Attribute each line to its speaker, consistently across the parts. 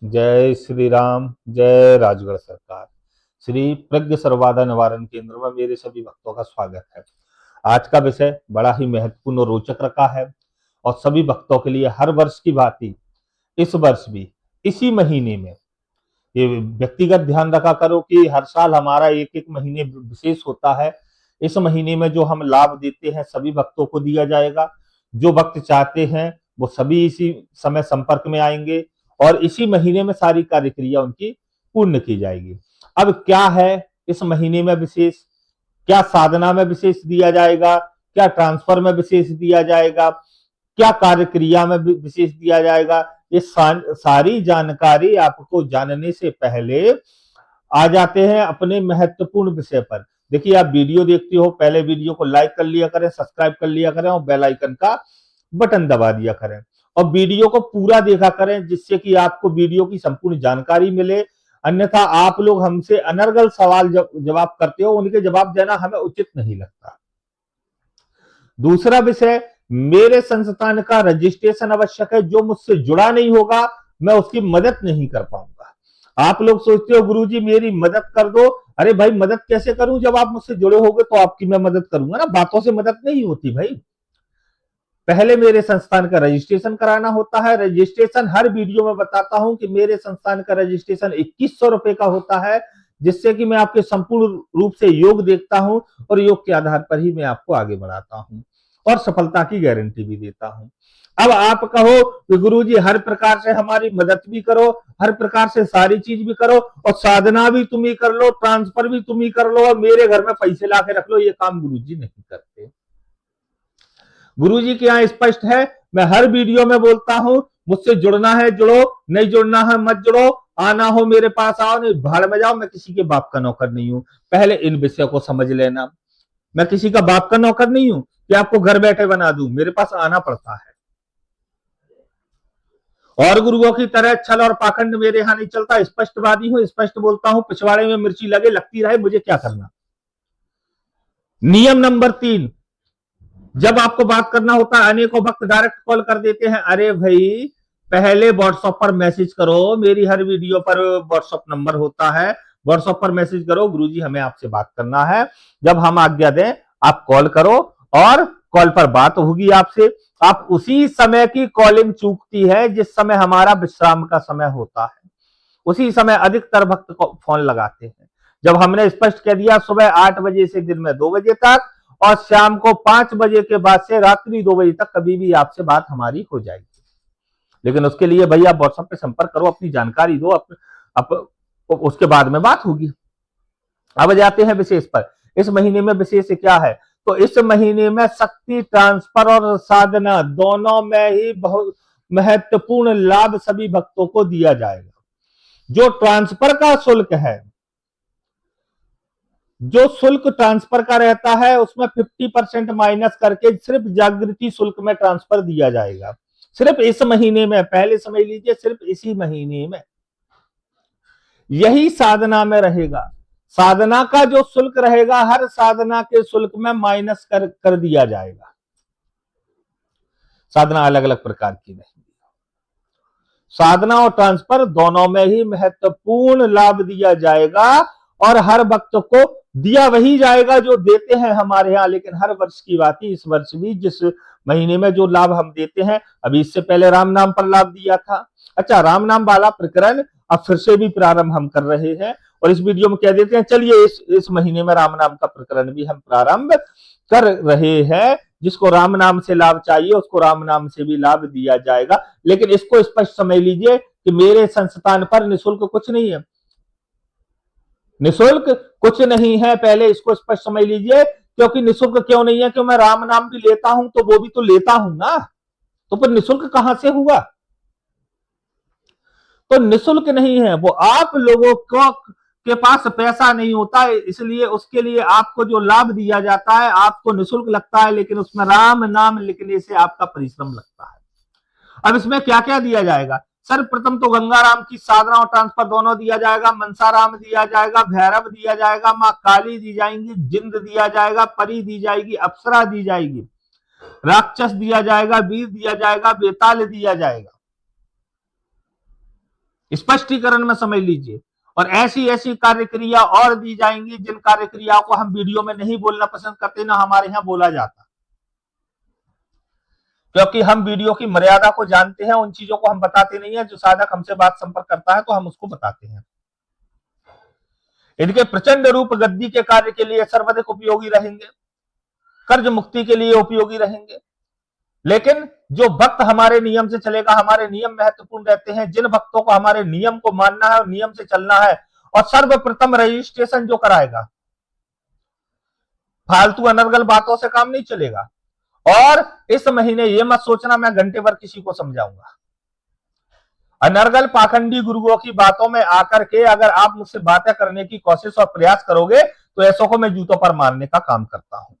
Speaker 1: जय श्री राम, जय राजगढ़ सरकार। श्री प्रज्ञ सर्वबाधा निवारण केंद्र में मेरे सभी भक्तों का स्वागत है। आज का विषय बड़ा ही महत्वपूर्ण और रोचक रखा है और सभी भक्तों के लिए हर वर्ष की भांति इस वर्ष भी इसी महीने में ये व्यक्तिगत ध्यान रखा करो कि हर साल हमारा एक एक महीने विशेष होता है। इस महीने में जो हम लाभ देते हैं सभी भक्तों को दिया जाएगा। जो भक्त चाहते हैं वो सभी इसी समय संपर्क में आएंगे और इसी महीने में सारी कार्य क्रिया उनकी पूर्ण की जाएगी। अब क्या है इस महीने में विशेष, क्या साधना में विशेष दिया जाएगा, क्या ट्रांसफर में विशेष दिया जाएगा, क्या कार्य क्रिया में विशेष दिया जाएगा, ये सारी जानकारी आपको जानने से पहले आ जाते हैं अपने महत्वपूर्ण विषय पर। देखिए, आप वीडियो देखते हो, पहले वीडियो को लाइक कर लिया करें, सब्सक्राइब कर लिया करें और बेल आइकन का बटन दबा दिया करें और वीडियो को पूरा देखा करें जिससे कि आपको वीडियो की संपूर्ण जानकारी मिले। अन्यथा आप लोग हमसे अनर्गल सवाल जवाब करते हो, उनके जवाब देना हमें उचित नहीं लगता। दूसरा विषय, मेरे संस्थान का रजिस्ट्रेशन आवश्यक है। जो मुझसे जुड़ा नहीं होगा मैं उसकी मदद नहीं कर पाऊंगा। आप लोग सोचते हो गुरुजी मेरी मदद कर दो। अरे भाई, मदद कैसे करूं? जब आप मुझसे जुड़े होगे तो आपकी मैं मदद करूंगा ना, बातों से मदद नहीं होती भाई। पहले मेरे संस्थान का रजिस्ट्रेशन कराना होता है। रजिस्ट्रेशन हर वीडियो में बताता हूं कि मेरे संस्थान का रजिस्ट्रेशन 2100 रुपए का होता है, जिससे कि मैं आपके संपूर्ण रूप से योग देखता हूं और योग के आधार पर ही मैं आपको आगे बढ़ाता हूं और सफलता की गारंटी भी देता हूं। अब आप कहो कि गुरुजी हर प्रकार से हमारी मदद भी करो, हर प्रकार से सारी चीज भी करो और साधना भी तुम ही कर लो, ट्रांसफर भी तुम ही कर लो और मेरे घर में पैसे ला के रख लो, ये काम गुरुजी नहीं करते। गुरुजी के यहाँ स्पष्ट है, मैं हर वीडियो में बोलता हूं, मुझसे जुड़ना है जुड़ो, नहीं जुड़ना है मत जुड़ो, आना हो मेरे पास आओ, नहीं भाड़ में जाओ। मैं किसी के बाप का नौकर नहीं हूं, पहले इन विषयों को समझ लेना। मैं किसी का बाप का नौकर नहीं हूं कि आपको घर बैठे बना दूं, मेरे पास आना पड़ता है। और गुरुओं की तरह छल और पाखंड मेरे यहां नहीं चलता। स्पष्टवादी हूं, स्पष्ट बोलता हूं, पिछवाड़े में मिर्ची लगे लगती रहे, मुझे क्या करना। नियम नंबर 3, जब आपको बात करना होता है अनेकों वक्त डायरेक्ट कॉल कर देते हैं। अरे भाई, पहले व्हाट्सएप पर मैसेज करो, मेरी हर वीडियो पर व्हाट्सएप नंबर होता है, व्हाट्सएप पर मैसेज करो, गुरुजी हमें आपसे बात करना है। जब हम आज्ञा दें आप कॉल करो और कॉल पर बात होगी आपसे। आप उसी समय की कॉलिंग चूकती है जिस समय हमारा विश्राम का समय होता है, उसी समय अधिकतर भक्त फोन लगाते हैं। जब हमने स्पष्ट कह दिया सुबह 8 बजे से दिन में 2 बजे तक और शाम को 5 बजे के बाद से रात्रि 2 बजे तक कभी भी आपसे बात हमारी हो जाएगी। लेकिन उसके लिए भैया व्हाट्सएप पे संपर्क करो, अपनी जानकारी दो, उसके बाद में बात होगी। अब जाते हैं विशेष पर। इस महीने में विशेष क्या है? तो इस महीने में शक्ति ट्रांसफर और साधना दोनों में ही बहुत महत्वपूर्ण लाभ सभी भक्तों को दिया जाएगा। जो ट्रांसफर का शुल्क है, जो शुल्क ट्रांसफर का रहता है उसमें 50% माइनस करके सिर्फ जागृति शुल्क में ट्रांसफर दिया जाएगा। सिर्फ इस महीने में, पहले समझ लीजिए, सिर्फ इसी महीने में। यही साधना में रहेगा। साधना का जो शुल्क रहेगा हर साधना के शुल्क में माइनस कर दिया जाएगा। साधना अलग अलग प्रकार की नहीं, साधना और ट्रांसफर दोनों में ही महत्वपूर्ण लाभ दिया जाएगा और हर भक्त को दिया वही जाएगा जो देते हैं हमारे यहाँ। लेकिन हर वर्ष की बात ही इस वर्ष भी जिस महीने में जो लाभ हम देते हैं, अभी इससे पहले राम नाम पर लाभ दिया था। अच्छा, राम नाम वाला प्रकरण अब फिर से भी प्रारंभ हम कर रहे हैं और इस वीडियो में कह देते हैं चलिए इस महीने में राम नाम का प्रकरण भी हम प्रारंभ कर रहे हैं। जिसको राम नाम से लाभ चाहिए उसको राम नाम से भी लाभ दिया जाएगा। लेकिन इसको स्पष्ट समझ लीजिए कि मेरे संस्थान पर निःशुल्क कुछ नहीं है, निःशुल्क कुछ नहीं है, पहले इसको स्पष्ट समझ लीजिए। क्योंकि निःशुल्क क्यों नहीं है? क्यों मैं राम नाम भी लेता हूं तो वो भी तो लेता हूं ना, तो फिर निःशुल्क कहां से हुआ? तो निःशुल्क नहीं है, वो आप लोगों को के पास पैसा नहीं होता है, इसलिए उसके लिए आपको जो लाभ दिया जाता है आपको निःशुल्क लगता है, लेकिन उसमें राम नाम लिखने से आपका परिश्रम लगता है। अब इसमें क्या क्या दिया जाएगा? सर्वप्रथम तो गंगा राम की साधना और ट्रांसफर दोनों दिया जाएगा, मनसा राम दिया जाएगा, भैरव दिया जाएगा, माँ काली दी जाएंगी, जिंद दिया जाएगा, परी दी जाएगी, अप्सरा दी जाएगी, राक्षस दिया जाएगा, वीर दिया जाएगा, बेताल दिया जाएगा। स्पष्टीकरण में समझ लीजिए। और ऐसी ऐसी कार्य क्रिया और दी जाएंगी जिन कार्य क्रियाओं को हम वीडियो में नहीं बोलना पसंद करते, ना हमारे यहां बोला जाता, क्योंकि हम वीडियो की मर्यादा को जानते हैं। उन चीजों को हम बताते नहीं है। जो साधक हमसे बात संपर्क करता है तो हम उसको बताते हैं। इनके प्रचंड रूप गद्दी के कार्य के लिए सर्वाधिक उपयोगी रहेंगे, कर्ज मुक्ति के लिए उपयोगी रहेंगे। लेकिन जो भक्त हमारे नियम से चलेगा, हमारे नियम महत्वपूर्ण रहते हैं। जिन भक्तों को हमारे नियम को मानना है और नियम से चलना है, और सर्वप्रथम रजिस्ट्रेशन जो कराएगा, फालतू अनर्गल बातों से काम नहीं चलेगा। और इस महीने ये मत सोचना मैं घंटे भर किसी को समझाऊंगा। अनर्गल पाखंडी गुरुओं की बातों में आकर के अगर आप मुझसे बातें करने की कोशिश और प्रयास करोगे तो ऐसों को मैं जूतों पर मारने का काम करता हूं।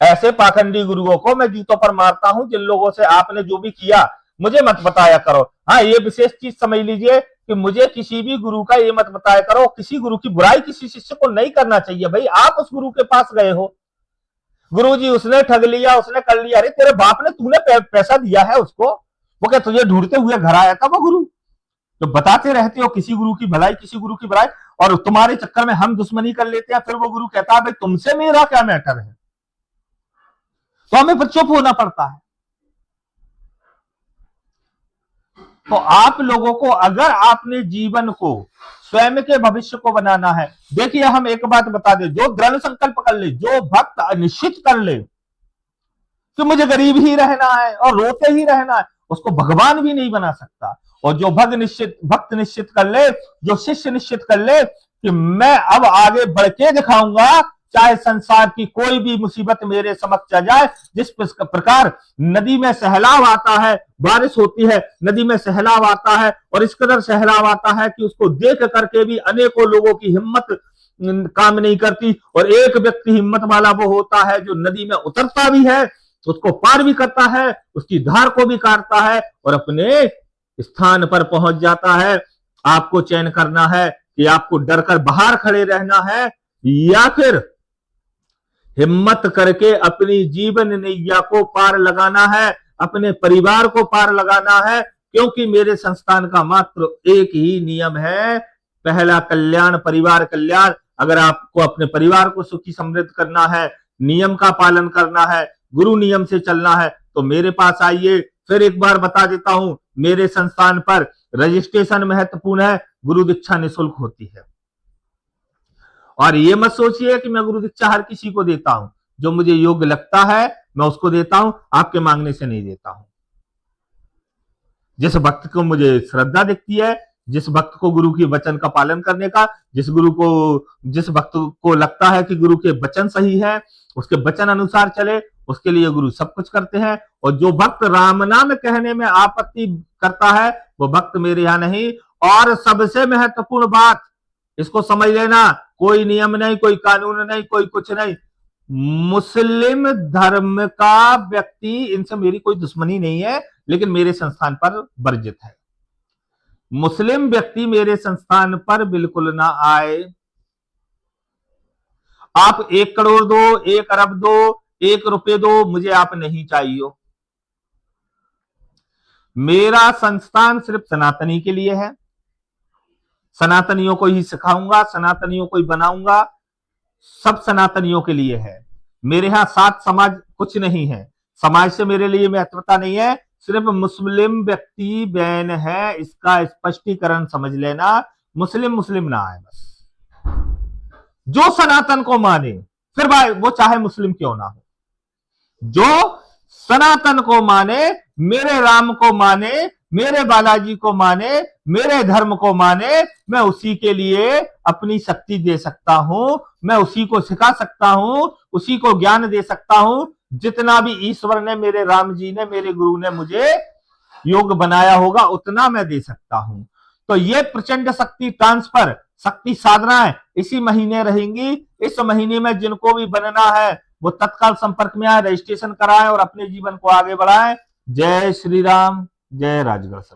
Speaker 1: ऐसे पाखंडी गुरुओं को मैं जूतों पर मारता हूं। जिन लोगों से आपने जो भी किया मुझे मत बताया करो। हाँ, ये विशेष चीज समझ लीजिए कि मुझे किसी भी गुरु का ये मत बताया करो। किसी गुरु की बुराई किसी शिष्य को नहीं करना चाहिए। भाई, आप उस गुरु के पास गए हो, गुरु जी उसने ठग लिया, उसने कर लिया। अरे तेरे बाप ने, तूने पैसा दिया है उसको, वो क्या तुझे ढूंढते हुए घर आया था वो गुरु? तो बताते रहते हो किसी गुरु की भलाई, किसी गुरु की बुराई, और तुम्हारे चक्कर में हम दुश्मनी कर लेते हैं। फिर वो गुरु कहता है भाई तुमसे मेरा क्या मैटर है, तो हमें फिर चुप होना पड़ता है। तो आप लोगों को, अगर आपने जीवन को, स्वयं के भविष्य को बनाना है, देखिए हम एक बात बता दें, जो दृढ़ संकल्प कर ले, जो भक्त निश्चित कर ले कि मुझे गरीब ही रहना है और रोते ही रहना है, उसको भगवान भी नहीं बना सकता। और जो भक्त निश्चित कर ले, जो शिष्य निश्चित कर ले कि मैं अब आगे बढ़ के दिखाऊंगा, चाहे संसार की कोई भी मुसीबत मेरे समक्ष आ जाए। जिस प्रकार नदी में सहलाव आता है, बारिश होती है, नदी में सहलाव आता है, और इस कदर सहलाव आता है कि उसको देख करके भी अनेकों लोगों की हिम्मत काम नहीं करती, और एक व्यक्ति हिम्मत वाला वो होता है जो नदी में उतरता भी है, उसको पार भी करता है, उसकी धार को भी काटता है और अपने स्थान पर पहुंच जाता है। आपको चयन करना है कि आपको डर कर बाहर खड़े रहना है या फिर हिम्मत करके अपनी जीवन नैया को पार लगाना है, अपने परिवार को पार लगाना है। क्योंकि मेरे संस्थान का मात्र एक ही नियम है, पहला कल्याण, परिवार कल्याण। अगर आपको अपने परिवार को सुखी समृद्ध करना है, नियम का पालन करना है, गुरु नियम से चलना है, तो मेरे पास आइए। फिर एक बार बता देता हूं, मेरे संस्थान पर रजिस्ट्रेशन महत्वपूर्ण है, गुरु दीक्षा निःशुल्क होती है। और ये मत सोचिए कि मैं गुरु दीक्षा हर किसी को देता हूं। जो मुझे योग्य लगता है मैं उसको देता हूं, आपके मांगने से नहीं देता हूं। जिस भक्त को मुझे श्रद्धा दिखती है, जिस भक्त को गुरु के वचन का पालन करने का, जिस भक्त को लगता है कि गुरु के वचन सही है, उसके वचन अनुसार चले, उसके लिए गुरु सब कुछ करते हैं। और जो भक्त राम नाम कहने में आपत्ति करता है वो भक्त मेरे यहां नहीं। और सबसे महत्वपूर्ण बात, इसको समझ लेना, कोई नियम नहीं, कोई कानून नहीं, कोई कुछ नहीं। मुस्लिम धर्म का व्यक्ति, इनसे मेरी कोई दुश्मनी नहीं है, लेकिन मेरे संस्थान पर वर्जित है। मुस्लिम व्यक्ति मेरे संस्थान पर बिल्कुल ना आए। आप 1 करोड़ दो, 1 अरब दो, 1 रुपए दो, मुझे आप नहीं चाहिए। मेरा संस्थान सिर्फ सनातनी के लिए है। सनातनियों को ही सिखाऊंगा, सनातनियों को ही बनाऊंगा, सब सनातनियों के लिए है। मेरे यहां 7 समाज कुछ नहीं है, समाज से मेरे लिए महत्वता नहीं है, सिर्फ मुस्लिम व्यक्ति बैन है। इसका स्पष्टीकरण समझ लेना, मुस्लिम ना आए बस। जो सनातन को माने, फिर भाई वो चाहे मुस्लिम क्यों ना हो, जो सनातन को माने, मेरे राम को माने, मेरे बालाजी को माने, मेरे धर्म को माने, मैं उसी के लिए अपनी शक्ति दे सकता हूं, मैं उसी को सिखा सकता हूं, उसी को ज्ञान दे सकता हूं जितना भी ईश्वर ने, मेरे राम जी ने, मेरे गुरु ने मुझे योग बनाया होगा उतना मैं दे सकता हूं। तो ये प्रचंड शक्ति ट्रांसफर, शक्ति साधनाएं इसी महीने रहेंगी। इस महीने में जिनको भी बनना है वो तत्काल संपर्क में आए, रजिस्ट्रेशन कराएं और अपने जीवन को आगे बढ़ाएं। जय श्री राम, जय राजगढ़ सर।